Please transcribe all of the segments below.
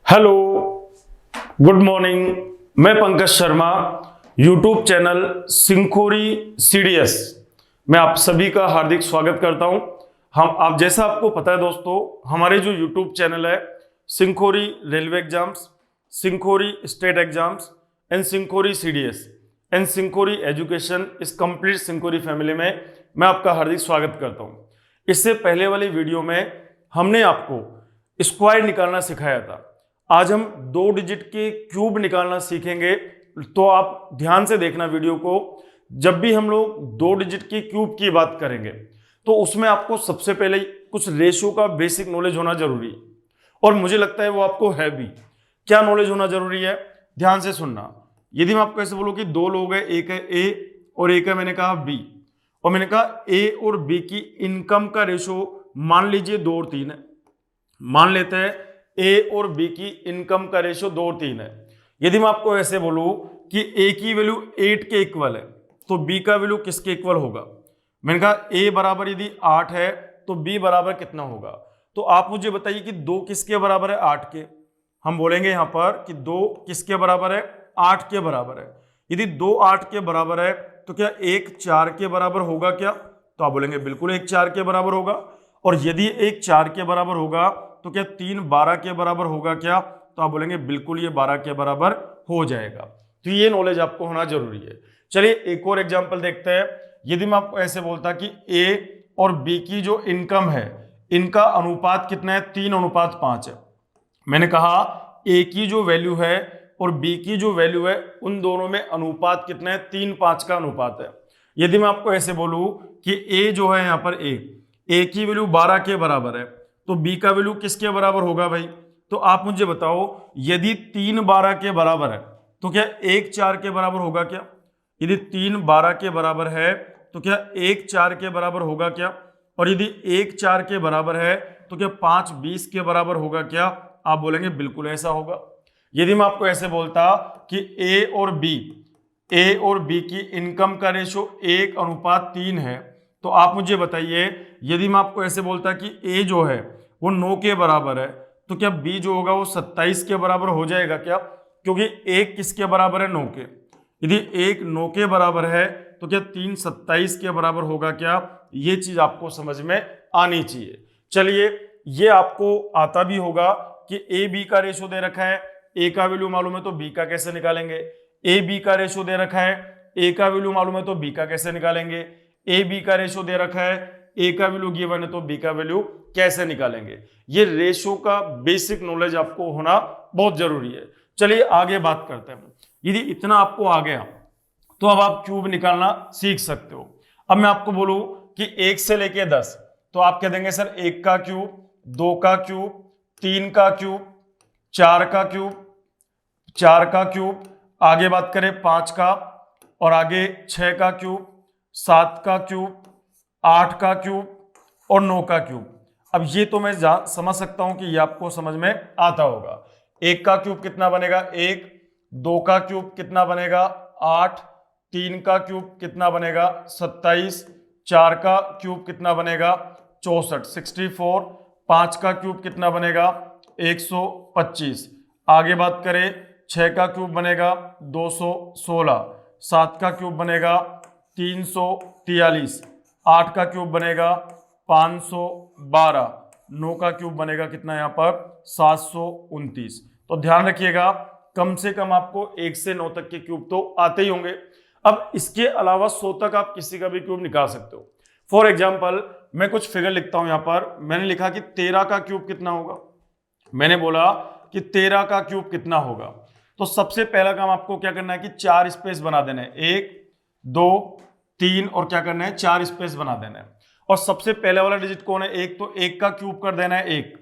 Hello, good morning. मैं Pankaj Sharma, YouTube channel Sinkhori CDS में आप सभी का हार्दिक स्वागत करता हूं। आप जैसा आपको पता है दोस्तों, हमारे जो यूट्यूब चैनल है Sinkhori railway exams, Sinkhori state exams and Sinkhori CDS and Sinkhori education, इस कंप्लीट सिंखोरी फैमिली में मैं आपका हार्दिक स्वागत करता हूं। इससे पहले वाली वीडियो में हमने आपको स्क्वायर निकालना सिखाया था। आज हम 2 डिजिट के क्यूब निकालना सीखेंगे, तो आप ध्यान से देखना वीडियो को। जब भी हम लोग 2 डिजिट के क्यूब की बात करेंगे तो उसमें आपको सबसे पहले कुछ रेशियो का बेसिक नॉलेज होना जरूरी है, और मुझे लगता है वो आपको है भी। क्या नॉलेज होना जरूरी है, ध्यान से सुनना। यदि मैं आपको ऐसे बोलूं कि 2 लोग हैं, एक है ए और एक है मैंने कहा बी, और मैंने कहा ए और बी की इनकम का रेशियो मान लीजिए 2 और 3 है। मान लेते हैं ए और बी की इनकम का रेशियो 2 और 3 है। यदि मैं आपको ऐसे बोलूं कि ए की वैल्यू 8 के इक्वल है तो बी का वैल्यू किसके इक्वल होगा? मैंने कहा ए बराबर यदि 8 है तो बी बराबर कितना होगा? तो आप मुझे बताइए कि 2 किसके बराबर है? 8 के। हम बोलेंगे यहां पर कि 2 किसके बराबर है? 8 के बराबर है। यदि 2 8 के बराबर है तो क्या 1 4 के बराबर होगा क्या? तो आप बोलेंगे बिल्कुल 1 4 के बराबर होगा। और यदि 1 4 के बराबर होगा तो क्या 3 12 के बराबर होगा क्या? तो आप बोलेंगे बिल्कुल ये 12 के बराबर हो जाएगा। तो ये नॉलेज आपको होना जरूरी है। चलिए एक और एग्जांपल देखते हैं। यदि मैं आपको ऐसे बोलता कि ए और बी की जो इनकम है, इनका अनुपात कितना है? 3:5 है। मैंने कहा ए की जो वैल्यू है और बी की जो वैल्यू है, उन दोनों में अनुपात कितना है? 3:5 का अनुपात है। यदि मैं आपको ऐसे बोलूं कि ए जो है यहां पर ए की वैल्यू 12 के बराबर है तो बी का वैल्यू किसके बराबर होगा भाई? तो आप मुझे बताओ, यदि 3 12 के बराबर है तो क्या 1 4 के बराबर होगा क्या? यदि 3 12 के बराबर है तो क्या 1 4 के बराबर होगा क्या? और यदि 1 4 के बराबर है तो क्या 5 20 के बराबर होगा क्या? आप बोलेंगे बिल्कुल ऐसा होगा। यदि मैं आपको ऐसे बोलता कि ए और बी की इनकम का रेशो 1:3 है, तो आप मुझे बताइए, यदि मैं आपको ऐसे बोलता कि ए जो है वो 9 के बराबर है तो क्या बी जो होगा वो 27 के बराबर हो जाएगा क्या? क्योंकि एक किसके बराबर है? 9 के। यदि एक 9 के बराबर है तो क्या 3 27 के बराबर होगा क्या? ये चीज आपको समझ में आनी चाहिए। चलिए, ये आपको आता भी होगा कि ए बी का रेशो दे रखा है, ए का वैल्यू मालूम है तो बी का कैसे निकालेंगे। ए बी का रेशो दे रखा है, ए का वैल्यू मालूम है तो बी का कैसे निकालेंगे। ए बी का रेशो दे रखा है, ए का वैल्यू गिवन है तो बी का वैल्यू कैसे निकालेंगे। ये रेशो का बेसिक नॉलेज आपको होना बहुत जरूरी है। चलिए आगे बात करते हैं। यदि इतना आपको आ गया तो अब आप क्यूब निकालना सीख सकते हो। अब मैं आपको बोलूं कि 1 से लेके 10, तो आप कह देंगे सर 1 का क्यूब, 2 का क्यूब, 3 का क्यूब, 4 का क्यूब, 4 का क्यूब, आगे बात करें 5 का, और आगे 6 का क्यूब, 7 का क्यूब, 8 का क्यूब और 9 का क्यूब। अब ये तो मैं समझ सकता हूं कि ये आपको समझ में आता होगा। 1 का क्यूब कितना बनेगा? 1। 2 का क्यूब कितना बनेगा? 8। 3 का क्यूब कितना बनेगा? 27। 4 का क्यूब कितना बनेगा? 64 64। 5 का क्यूब कितना बनेगा? 125। आगे बात करें, 6 का क्यूब बनेगा 216। 7 का क्यूब बनेगा 343। 8 का क्यूब बनेगा 512। 9 का क्यूब बनेगा कितना यहाँ पर? 729। तो ध्यान रखिएगा, कम से कम आपको 1 से 9 तक के क्यूब तो आते ही होंगे। अब इसके अलावा 100 तक आप किसी का भी क्यूब निकाल सकते हो। फॉर एग्जाम्पल, मैं कुछ फिगर लिखता हूं। यहां पर मैंने लिखा कि 13 का क्यूब कितना होगा। मैंने बोला कि 13 का क्यूब कितना होगा, तो सबसे पहला काम आपको क्या करना है कि 4 स्पेस बना देना है। 1 2 3 और क्या करना है? 4 स्पेस बना देना है। और सबसे पहले वाला डिजिट कौन है? 1, तो 1 का क्यूब कर देना है 1।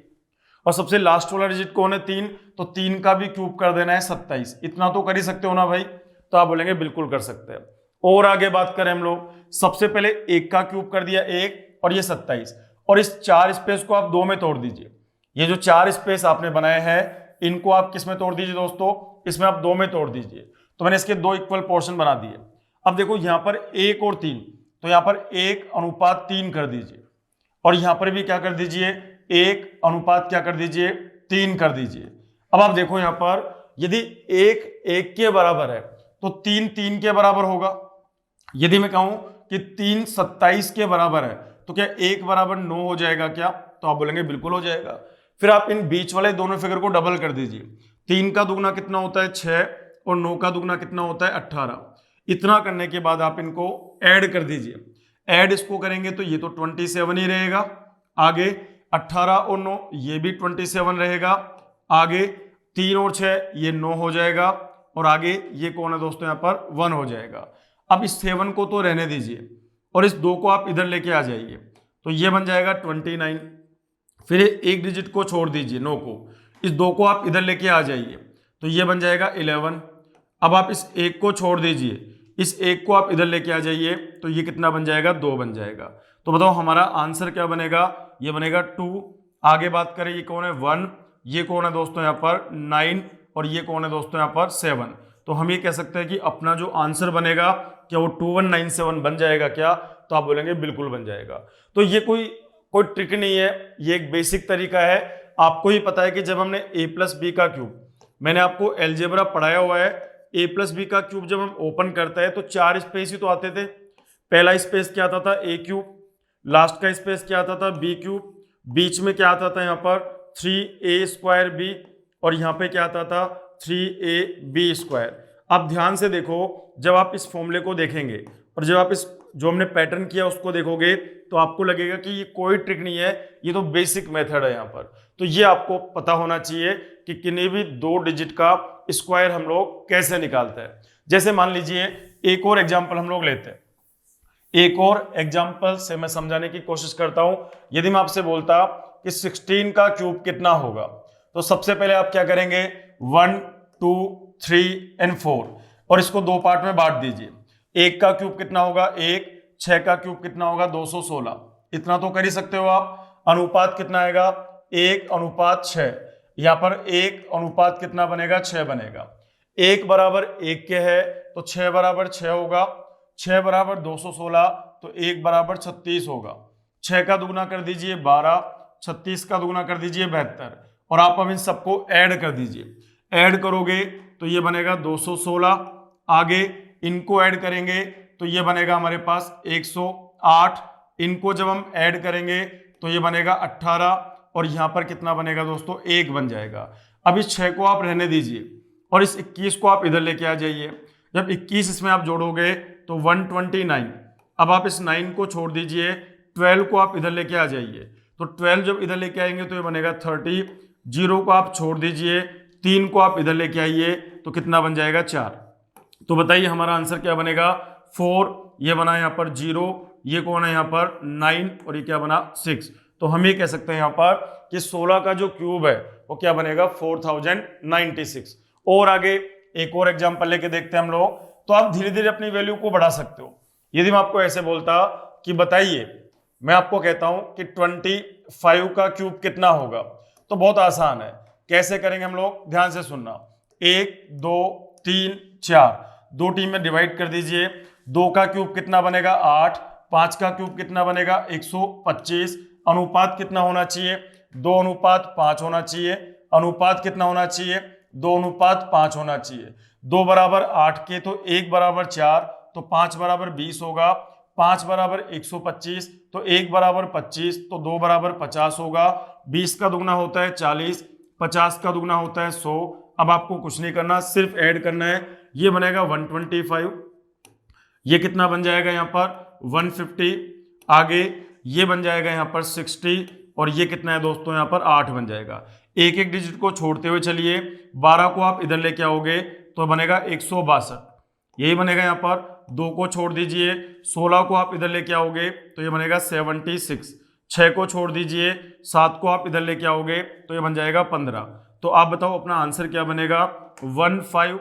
और सबसे लास्ट वाला डिजिट कौन है? 3, तो 3 का भी क्यूब कर देना है 27। इतना तो कर ही सकते हो ना भाई? तो आप बोलेंगे बिल्कुल कर सकते हैं। और आगे बात करें हम लोग, सबसे पहले 1 का क्यूब कर दिया 1 और ये 27, और इस 4 स्पेस को आप 2 में तोड़ दीजिए। ये जो 4 स्पेस आपने बनाए हैं इनको आप किस में तोड़ दीजिए दोस्तों? इसमें आप 2 में तोड़ दीजिए। तो मैंने इसके 2 इक्वल पोर्शन बना दिए। अब देखो यहां पर 1 और 3, तो यहां पर 1:3 कर दीजिए, और यहां पर भी क्या कर दीजिए? 1:3 कर दीजिए, 3 कर दीजिए। अब आप देखो यहां पर यदि एक एक के बराबर है तो तीन तीन के बराबर होगा। यदि मैं कहूं कि तीन 27 के बराबर है तो क्या एक बराबर 9 हो जाएगा क्या? तो आप बोलेंगे बिल्कुल हो जाएगा। फिर आप इन बीच वाले दोनों फिगर को डबल कर दीजिए। 3 का दुगना कितना होता है 6 और 9 का दुगना कितना होता है 18। इतना करने के बाद आप इनको ऐड कर दीजिए। ऐड इसको करेंगे तो ये तो 27 ही रहेगा। आगे 18 और 9 ये भी 27 रहेगा। आगे 3 और 6 ये 9 हो जाएगा। और आगे ये कौन है दोस्तों यहाँ पर 1 हो जाएगा। अब इस 7 को तो रहने दीजिए और इस 2 को आप इधर लेके आ जाइए तो ये बन जाएगा 29। फिर एक डिजिट को छोड़ दीजिए 9 को, इस 2 को आप इधर लेके आ जाइए तो ये बन जाएगा 11। अब आप इस एक को छोड़ दीजिए, इस एक को आप इधर लेके आ जाइए तो ये कितना बन जाएगा 2 बन जाएगा। तो बताओ हमारा आंसर क्या बनेगा? ये बनेगा 2। आगे बात करें ये कौन है 1, ये कौन है दोस्तों यहाँ पर 9 और ये कौन है दोस्तों यहाँ पर 7। तो हम ये कह सकते हैं कि अपना जो आंसर बनेगा क्या वो 2197 बन जाएगा क्या? तो आप बोलेंगे बिल्कुल बन जाएगा। तो ये कोई ट्रिक नहीं है, ये एक बेसिक तरीका है। आपको ही पता है कि जब हमने a प्लस बी का क्यूब, मैंने आपको एलजेब्रा पढ़ाया हुआ है, a प्लस बी का क्यूब जब हम ओपन करते हैं तो 4 स्पेस ही तो आते थे। पहला स्पेस क्या आता था a क्यूब, लास्ट का स्पेस क्या आता था b क्यूब, बीच में क्या आता था यहाँ पर 3a² b और यहाँ पे क्या आता था 3ab²। अब ध्यान से देखो, जब आप इस फॉर्मूले को देखेंगे और जब आप इस जो हमने पैटर्न किया उसको देखोगे तो आपको लगेगा कि ये कोई ट्रिक नहीं है, ये तो बेसिक मेथड है यहाँ पर। तो ये आपको पता होना चाहिए कि किन्हीं भी 2 डिजिट का स्क्वायर हम लोग कैसे निकालते हैं। जैसे मान लीजिए एक और एग्जाम्पल हम लोग लेते हैं। एक और एग्जाम्पल से मैं समझाने की कोशिश करता हूं। यदि मैं आपसे बोलता कि 16 का क्यूब कितना होगा तो सबसे पहले आप क्या करेंगे 1 2 3 एंड 4 और इसको 2 पार्ट में बांट दीजिए। एक का क्यूब कितना होगा 1, 6 का क्यूब कितना होगा 216। इतना तो कर ही सकते हो आप। अनुपात कितना आएगा 1:6। यहाँ पर 1 कितना बनेगा 6 बनेगा। 1 बराबर 1 के है तो 6 बराबर 6 होगा। 6 बराबर 216 तो 1 बराबर 36 होगा। 6 का दुगना कर दीजिए 12, 36 का दुगना कर दीजिए 72 और आप अब इन सबको ऐड कर दीजिए। ऐड करोगे तो ये बनेगा 216। आगे इनको ऐड करेंगे तो ये बनेगा हमारे पास 108। इनको जब हम ऐड करेंगे तो ये बनेगा 18 और यहाँ पर कितना बनेगा दोस्तों 1 बन जाएगा। अब इस 6 को आप रहने दीजिए और इस 21 को आप इधर लेके आ जाइए। जब 21 इसमें आप जोड़ोगे तो 129। अब आप इस 9 को छोड़ दीजिए, 12 को आप इधर लेके आ जाइए तो 12 जब इधर लेके आएंगे तो ये बनेगा 30। 0 को आप छोड़ दीजिए, 3 को आप इधर लेके आइए तो कितना बन जाएगा 4। तो बताइए हमारा आंसर क्या बनेगा 4। ये बना यहाँ पर 0, ये कौन है यहाँ पर 9 और ये क्या बना 6। तो हम ये कह सकते हैं यहाँ पर कि 16 का जो क्यूब है वो क्या बनेगा 4096। और आगे एक और एग्जांपल लेके देखते हैं हम लोग। तो आप धीरे धीरे अपनी वैल्यू को बढ़ा सकते हो। यदि मैं आपको ऐसे बोलता कि बताइए, मैं आपको कहता हूं कि 25 का क्यूब कितना होगा तो बहुत आसान है। कैसे करेंगे हम लोग, ध्यान से सुनना। 1 2 3 4 2 टीम में डिवाइड कर दीजिए। 2 का क्यूब कितना बनेगा 8, 5 का क्यूब कितना बनेगा 125। अनुपात कितना होना चाहिए 2:5 होना चाहिए। अनुपात कितना होना चाहिए 2:5 होना चाहिए। 2 बराबर 8 के तो 1 बराबर 4 तो 5 बराबर 20 होगा। 5 बराबर 125 तो 1 बराबर 25 तो 2 बराबर 50 होगा। 20 का दुगना होता है 40, 50 का दुगना होता है 100। अब आपको कुछ नहीं करना, सिर्फ ऐड करना है। ये बनेगा 125, ये कितना बन जाएगा यहाँ पर 150। आगे ये बन जाएगा यहाँ पर 60 और ये कितना है दोस्तों यहाँ पर 8 बन जाएगा। एक एक डिजिट को छोड़ते हुए चलिए। 12 को आप इधर लेके आओगे तो बनेगा 162, यही बनेगा यहाँ पर। 2 को छोड़ दीजिए। 16 को आप इधर लेके आओगे तो ये बनेगा 76। 6 को छोड़ दीजिए। 7 को आप इधर लेके आओगे तो ये बन जाएगा 15। तो आप बताओ अपना आंसर क्या बनेगा 15।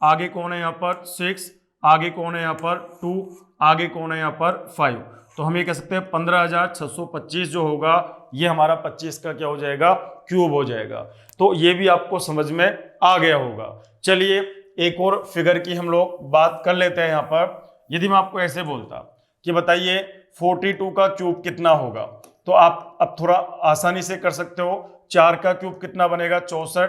आगे कौन है यहाँ पर 6, आगे कौन है यहाँ पर 2, आगे कौन है यहाँ पर 5। तो हम ये कह सकते हैं 15,625 जो होगा ये हमारा 25 का क्या हो जाएगा क्यूब हो जाएगा। तो ये भी आपको समझ में आ गया होगा। चलिए एक और फिगर की हम लोग बात कर लेते हैं यहाँ पर। यदि मैं आपको ऐसे बोलता कि बताइए 42 का क्यूब कितना होगा तो आप अब थोड़ा आसानी से कर सकते हो। 4 का क्यूब कितना बनेगा 64।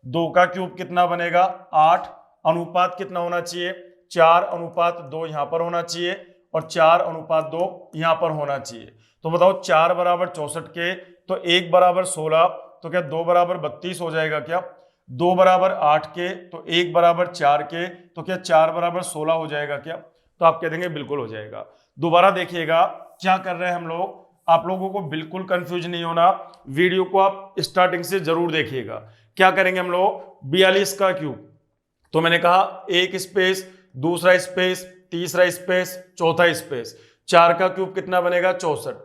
2 का क्यूब कितना बनेगा 8, अनुपात कितना होना चाहिए 4:2 यहां पर होना चाहिए और 4:2 यहां पर होना चाहिए। तो बताओ 4 बराबर 64 के तो 1 बराबर 16, तो क्या 2 बराबर 32 हो जाएगा क्या? 2 बराबर 8 के तो 1 बराबर 4 के तो क्या 4 बराबर 16 हो जाएगा क्या? तो आप कह देंगे बिल्कुल हो जाएगा। दोबारा देखिएगा क्या कर रहे हैं हम लोग, आप लोगों को बिल्कुल कंफ्यूज नहीं होना, वीडियो को आप स्टार्टिंग से जरूर देखिएगा। क्या करेंगे हम लोग 42 का क्यूब, तो मैंने कहा एक स्पेस, दूसरा स्पेस, तीसरा स्पेस, चौथा स्पेस, 4 का क्यूब कितना बनेगा 64।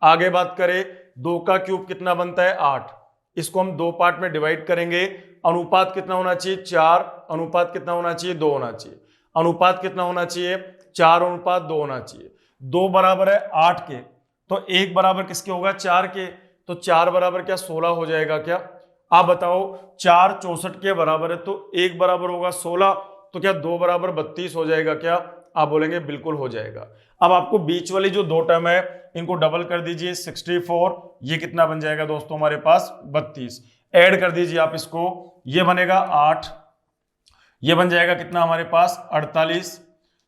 आगे बात करें 2 का क्यूब कितना बनता है 8, इसको हम 2 पार्ट में डिवाइड करेंगे। अनुपात कितना होना चाहिए 4, अनुपात कितना होना चाहिए 2 होना चाहिए, अनुपात कितना होना चाहिए 4:2 होना चाहिए। 2 बराबर है 8 के तो 1 बराबर किसके होगा 4 के, तो 4 बराबर क्या 16 हो जाएगा क्या? आप बताओ 4 64 के बराबर है तो 1 बराबर होगा 16, तो क्या 2 बराबर 32 हो जाएगा क्या? आप बोलेंगे बिल्कुल हो जाएगा। अब आपको बीच वाली जो 2 टर्म है इनको डबल कर दीजिए 64, ये कितना बन जाएगा दोस्तों हमारे पास 32, ऐड कर दीजिए आप इसको, ये बनेगा 8, ये बन जाएगा कितना हमारे पास 48,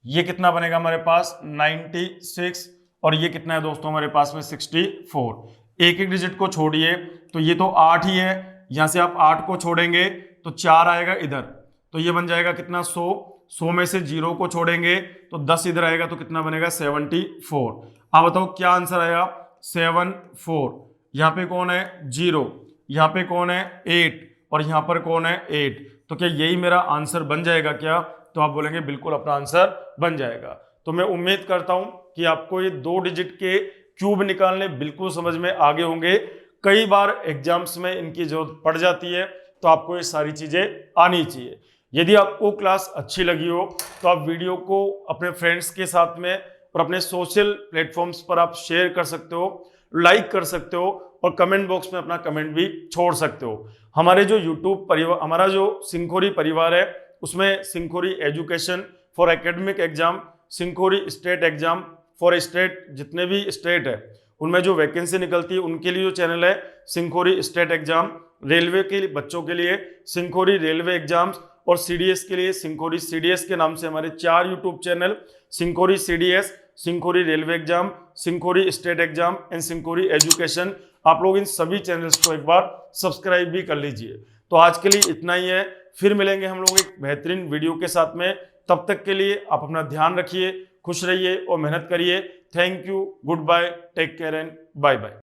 ये कितना बनेगा हमारे पास 96 और ये कितना है दोस्तों हमारे पास में 64। एक एक डिजिट को छोड़िए तो ये तो 8 ही है, यहां से आप 8 को छोड़ेंगे तो 4 आएगा इधर, तो ये बन जाएगा कितना 100 में से 0 को छोड़ेंगे तो 10 इधर आएगा तो कितना बनेगा 74। आप बताओ क्या आंसर आया 74। यहाँ पे कौन है 0, यहाँ पे कौन है 8 और यहाँ पर कौन है 8, तो क्या यही मेरा आंसर बन जाएगा क्या? तो आप बोलेंगे बिल्कुल अपना आंसर बन जाएगा। तो मैं उम्मीद करता हूं कि आपको ये 2 डिजिट के क्यूब निकालने बिल्कुल समझ में आगे होंगे। कई बार एग्जाम्स में इनकी जरूरत पड़ जाती है तो आपको ये सारी चीजें आनी चाहिए। यदि आपको क्लास अच्छी लगी हो तो आप वीडियो को अपने फ्रेंड्स के साथ में और अपने सोशल प्लेटफॉर्म्स पर आप शेयर कर सकते हो, लाइक कर सकते हो और कमेंट बॉक्स में अपना कमेंट भी छोड़ सकते हो। हमारे जो यूट्यूब परिवार, हमारा जो सिंखोरी परिवार है उसमें Sinkhori education for academic exam, Sinkhori state exam for state, जितने भी स्टेट है उनमें जो वैकेंसी निकलती है उनके लिए जो चैनल है सिंखोरी स्टेट एग्जाम, रेलवे के बच्चों के लिए सिंखोरी रेलवे एग्जाम्स और सीडीएस के लिए सिंखोरी सीडीएस के नाम से हमारे 4 YouTube channel, Sinkhori CDS, Sinkhori railway exam, Sinkhori state exam and Sinkhori education. आप लोग इन सभी चैनल्स को एक बार सब्सक्राइब भी कर लीजिए। तो आज के लिए इतना ही है, फिर मिलेंगे हम लोग एक बेहतरीन वीडियो के साथ में। तब तक के लिए आप अपना ध्यान रखिए, खुश रहिए और मेहनत करिए। Thank you, goodbye, take care and bye bye.